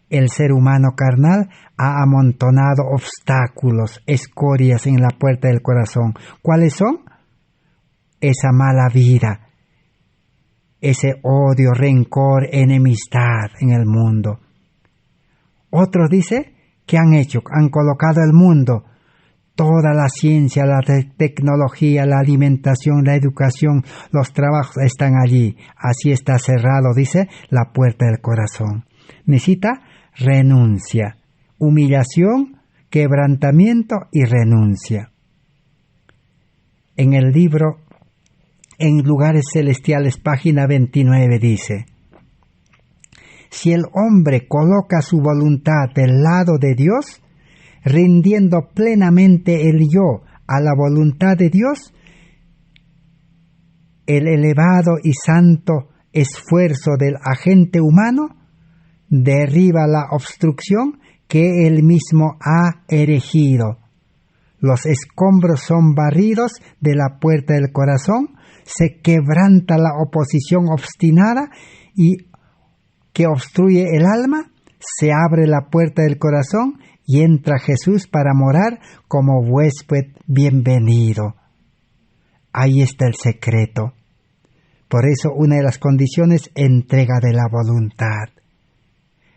El ser humano carnal ha amontonado obstáculos, escorias en la puerta del corazón. ¿Cuáles son? Esa mala vida, ese odio, rencor, enemistad en el mundo. Otros dice que han colocado el mundo, toda la ciencia, la tecnología, la alimentación, la educación, los trabajos están allí. Así está cerrado, dice, la puerta del corazón. Necesita renuncia, humillación, quebrantamiento y renuncia. En el libro En Lugares Celestiales, página 29, dice, si el hombre coloca su voluntad del lado de Dios, rindiendo plenamente el yo a la voluntad de Dios, el elevado y santo esfuerzo del agente humano derriba la obstrucción que él mismo ha erigido. los escombros son barridos de la puerta del corazón, se quebranta la oposición obstinada y que obstruye el alma, se abre la puerta del corazón y entra Jesús para morar como huésped bienvenido. Ahí está el secreto. Por eso una de las condiciones, entrega de la voluntad,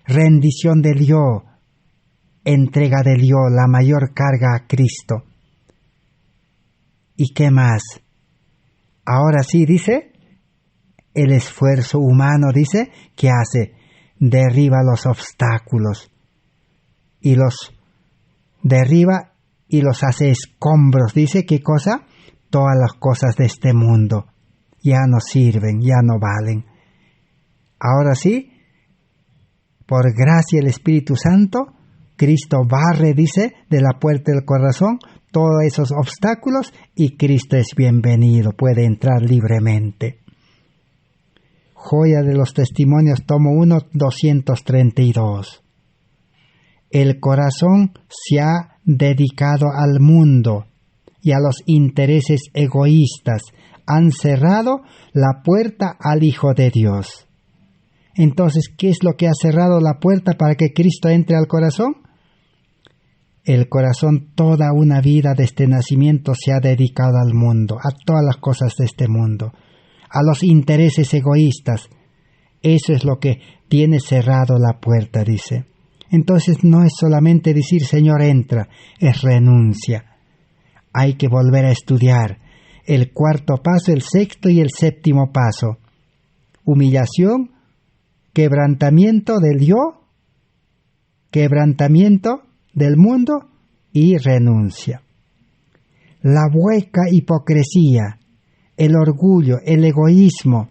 rendición del yo, entrega del yo, la mayor carga a Cristo. ¿Y qué más? Ahora sí, dice, el esfuerzo humano, dice, ¿qué hace? Derriba los obstáculos y los derriba y los hace escombros. Dice, ¿qué cosa? Todas las cosas de este mundo ya no sirven, ya no valen. Ahora sí, por gracia del Espíritu Santo, Cristo barre, dice, de la puerta del corazón todos esos obstáculos y Cristo es bienvenido, puede entrar libremente. Joya de los Testimonios, tomo 1, 232. El corazón se ha dedicado al mundo y a los intereses egoístas, han cerrado la puerta al Hijo de Dios. Entonces, ¿qué es lo que ha cerrado la puerta para que Cristo entre al corazón? El corazón toda una vida desde nacimiento se ha dedicado al mundo, a todas las cosas de este mundo, a los intereses egoístas. Eso es lo que tiene cerrado la puerta, dice. Entonces no es solamente decir Señor entra, es renuncia. Hay que volver a estudiar el cuarto paso, el sexto y el séptimo paso. Humillación, quebrantamiento del yo, quebrantamiento del mundo y renuncia. La hueca hipocresía, el orgullo, el egoísmo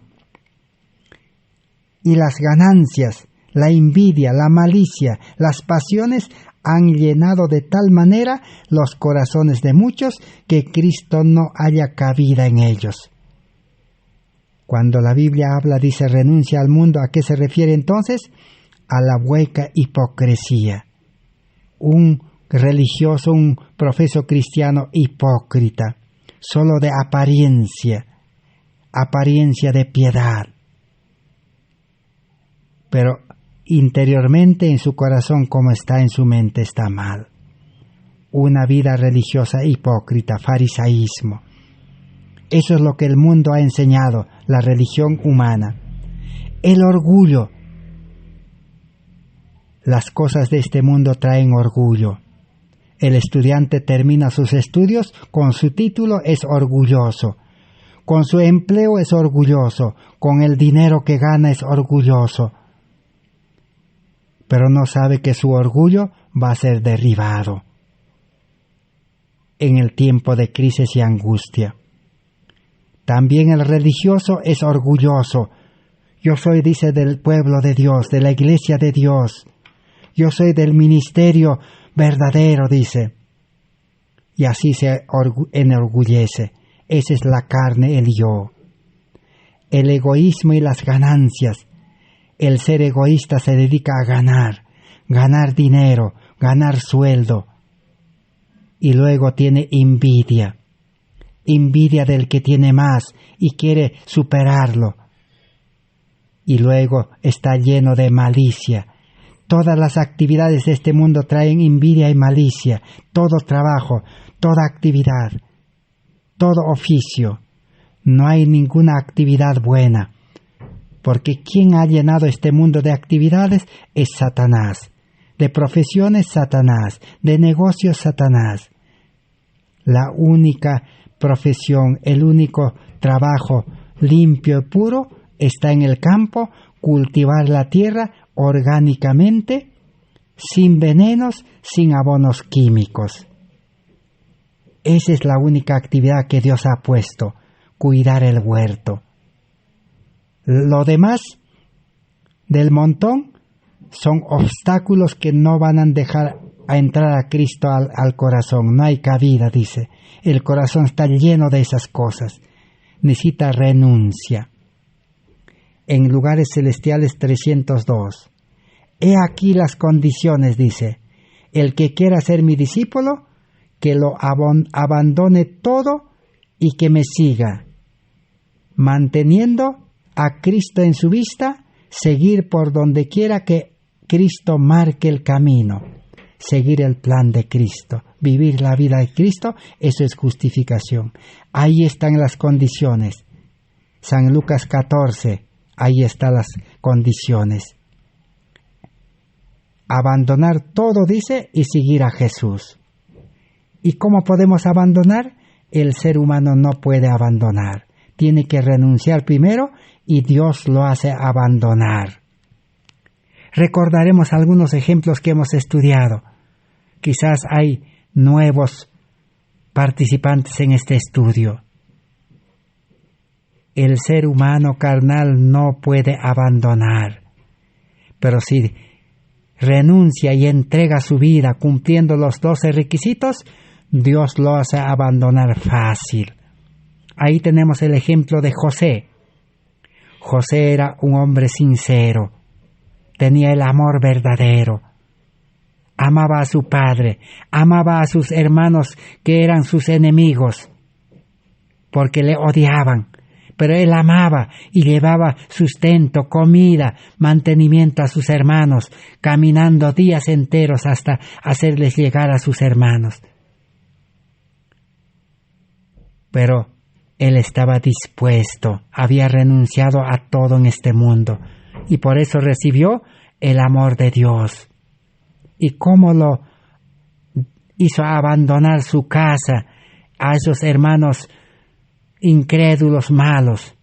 y las ganancias, la envidia, la malicia, las pasiones han llenado de tal manera los corazones de muchos que Cristo no haya cabida en ellos. Cuando la Biblia habla, dice renuncia al mundo, ¿a qué se refiere entonces? A la hueca hipocresía. Un religioso, un profeso cristiano hipócrita, solo de apariencia de piedad. Pero interiormente en su corazón, como está en su mente, está mal. Una vida religiosa hipócrita, farisaísmo. Eso es lo que el mundo ha enseñado, la religión humana. El orgullo. Las cosas de este mundo traen orgullo. El estudiante termina sus estudios, con su título es orgulloso. Con su empleo es orgulloso. Con el dinero que gana es orgulloso. Pero no sabe que su orgullo va a ser derribado en el tiempo de crisis y angustia. También el religioso es orgulloso. Yo soy, dice, del pueblo de Dios, de la iglesia de Dios. Yo soy del ministerio verdadero, dice. Y así se enorgullece. Esa es la carne, el yo. El egoísmo y las ganancias. El ser egoísta se dedica a ganar dinero, ganar sueldo. Y luego tiene envidia del que tiene más y quiere superarlo. Y luego está lleno de malicia. Todas las actividades de este mundo traen envidia y malicia. Todo trabajo, toda actividad, todo oficio. No hay ninguna actividad buena. Porque quien ha llenado este mundo de actividades es Satanás. De profesiones, Satanás. De negocios, Satanás. La única profesión, el único trabajo limpio y puro está en el campo, cultivar la tierra orgánicamente, sin venenos, sin abonos químicos. Esa es la única actividad que Dios ha puesto, cuidar el huerto. Lo demás del montón son obstáculos que no van a dejar a entrar a Cristo al corazón. No hay cabida, dice. El corazón está lleno de esas cosas. Necesita renuncia. En Lugares Celestiales 302. He aquí las condiciones, dice. El que quiera ser mi discípulo, que lo abandone todo y que me siga, manteniendo a Cristo en su vista, seguir por donde quiera que Cristo marque el camino, seguir el plan de Cristo, vivir la vida de Cristo, eso es justificación. Ahí están las condiciones. San Lucas 14, ahí están las condiciones. Abandonar todo, dice, y seguir a Jesús. ¿Y cómo podemos abandonar? El ser humano no puede abandonar. Tiene que renunciar primero y Dios lo hace abandonar. Recordaremos algunos ejemplos que hemos estudiado. Quizás hay nuevos participantes en este estudio. El ser humano carnal no puede abandonar, pero si renuncia y entrega su vida cumpliendo los 12 requisitos, Dios lo hace abandonar fácil. Ahí tenemos el ejemplo de José. José era un hombre sincero, tenía el amor verdadero, amaba a su padre, amaba a sus hermanos que eran sus enemigos, porque le odiaban, pero él amaba y llevaba sustento, comida, mantenimiento a sus hermanos, caminando días enteros hasta hacerles llegar a sus hermanos. Pero él estaba dispuesto, había renunciado a todo en este mundo, y por eso recibió el amor de Dios. ¿Y cómo lo hizo abandonar su casa a esos hermanos incrédulos, malos?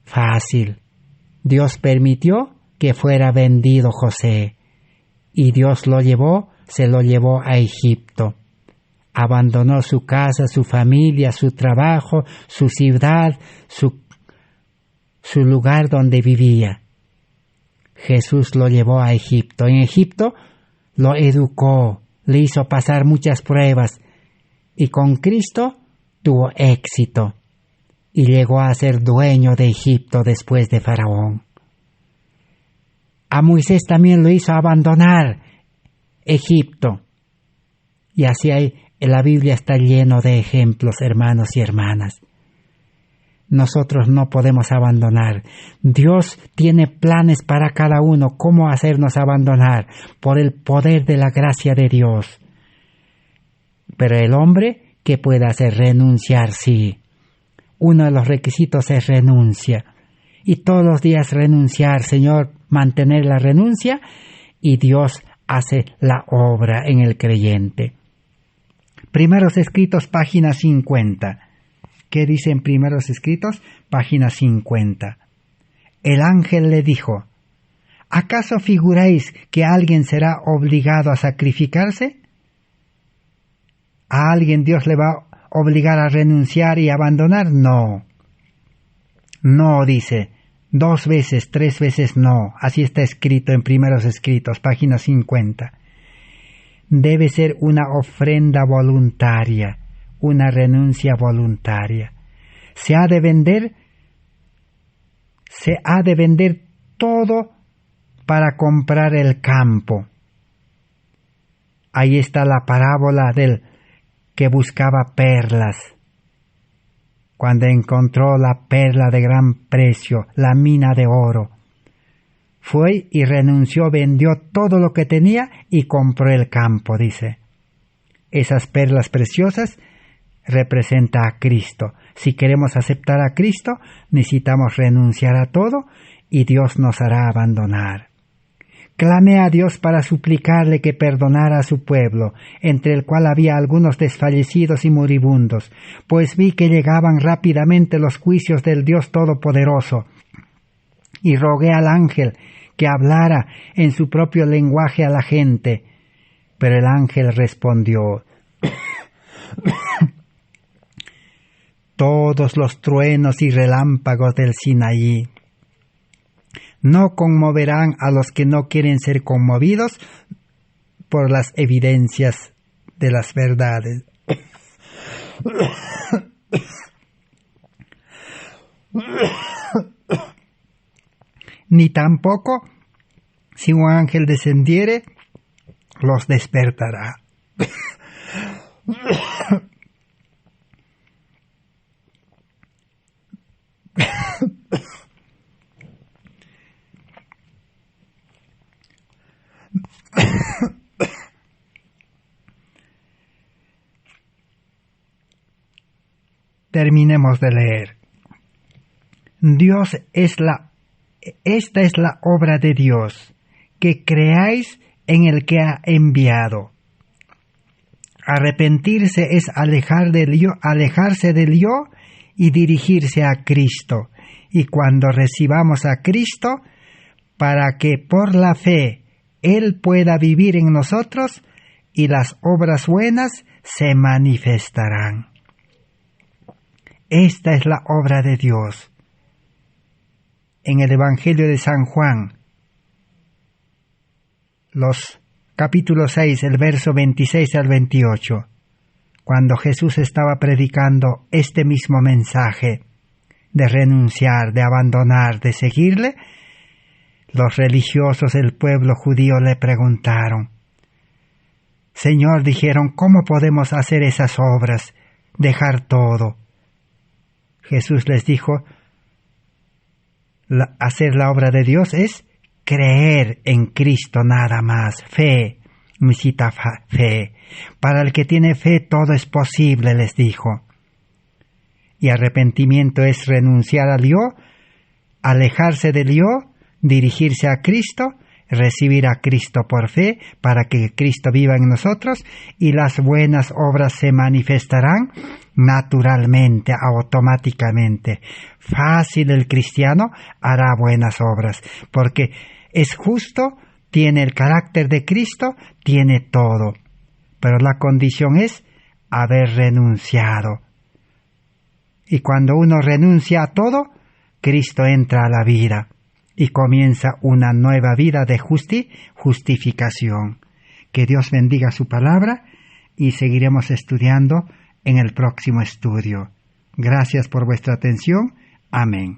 Fácil. Dios permitió que fuera vendido José, y Dios se lo llevó a Egipto. Abandonó su casa, su familia, su trabajo, su ciudad, su lugar donde vivía. Jesús lo llevó a Egipto. En Egipto lo educó, le hizo pasar muchas pruebas y con Cristo tuvo éxito y llegó a ser dueño de Egipto después de Faraón. A Moisés también lo hizo abandonar Egipto. Y así la Biblia está lleno de ejemplos, hermanos y hermanas. Nosotros no podemos abandonar. Dios tiene planes para cada uno, cómo hacernos abandonar, por el poder de la gracia de Dios. Pero el hombre, ¿qué puede hacer? Renunciar, sí. Uno de los requisitos es renuncia. Y todos los días renunciar, Señor, mantener la renuncia, y Dios hace la obra en el creyente. Primeros Escritos, página 50. ¿Qué dice en Primeros Escritos? Página 50. El ángel le dijo: ¿acaso figuráis que alguien será obligado a sacrificarse? ¿A alguien Dios le va a obligar a renunciar y abandonar? No. No, dice. 2 veces, 3 veces no. Así está escrito en Primeros Escritos, página 50. Debe ser una ofrenda voluntaria, una renuncia voluntaria. Se ha de vender todo para comprar el campo. Ahí está la parábola del que buscaba perlas. Cuando encontró la perla de gran precio, la mina de oro, fue y renunció, vendió todo lo que tenía y compró el campo, dice. Esas perlas preciosas representan a Cristo. Si queremos aceptar a Cristo, necesitamos renunciar a todo y Dios nos hará abandonar. Clamé a Dios para suplicarle que perdonara a su pueblo, entre el cual había algunos desfallecidos y moribundos, pues vi que llegaban rápidamente los juicios del Dios Todopoderoso. Y rogué al ángel que hablara en su propio lenguaje a la gente. Pero el ángel respondió: todos los truenos y relámpagos del Sinaí no conmoverán a los que no quieren ser conmovidos por las evidencias de las verdades. Ni tampoco, si un ángel descendiere, los despertará. Terminemos de leer. Esta es la obra de Dios, que creáis en el que ha enviado. Arrepentirse es alejarse del yo y dirigirse a Cristo. Y cuando recibamos a Cristo, para que por la fe Él pueda vivir en nosotros y las obras buenas se manifestarán. Esta es la obra de Dios. En el Evangelio de San Juan, los capítulo 6, el verso 26 al 28, cuando Jesús estaba predicando este mismo mensaje de renunciar, de abandonar, de seguirle, los religiosos del pueblo judío le preguntaron: Señor, dijeron, ¿cómo podemos hacer esas obras, dejar todo? Jesús les dijo: hacer la obra de Dios es creer en Cristo nada más. Fe, necesita fe. Para el que tiene fe todo es posible, les dijo. Y arrepentimiento es renunciar al yo, alejarse del yo, dirigirse a Cristo, recibir a Cristo por fe para que Cristo viva en nosotros, y las buenas obras se manifestarán naturalmente, automáticamente. Fácil, el cristiano hará buenas obras, porque es justo, tiene el carácter de Cristo, tiene todo. Pero la condición es haber renunciado. Y cuando uno renuncia a todo, Cristo entra a la vida y comienza una nueva vida de justificación. Que Dios bendiga su palabra y seguiremos estudiando en el próximo estudio. Gracias por vuestra atención. Amén.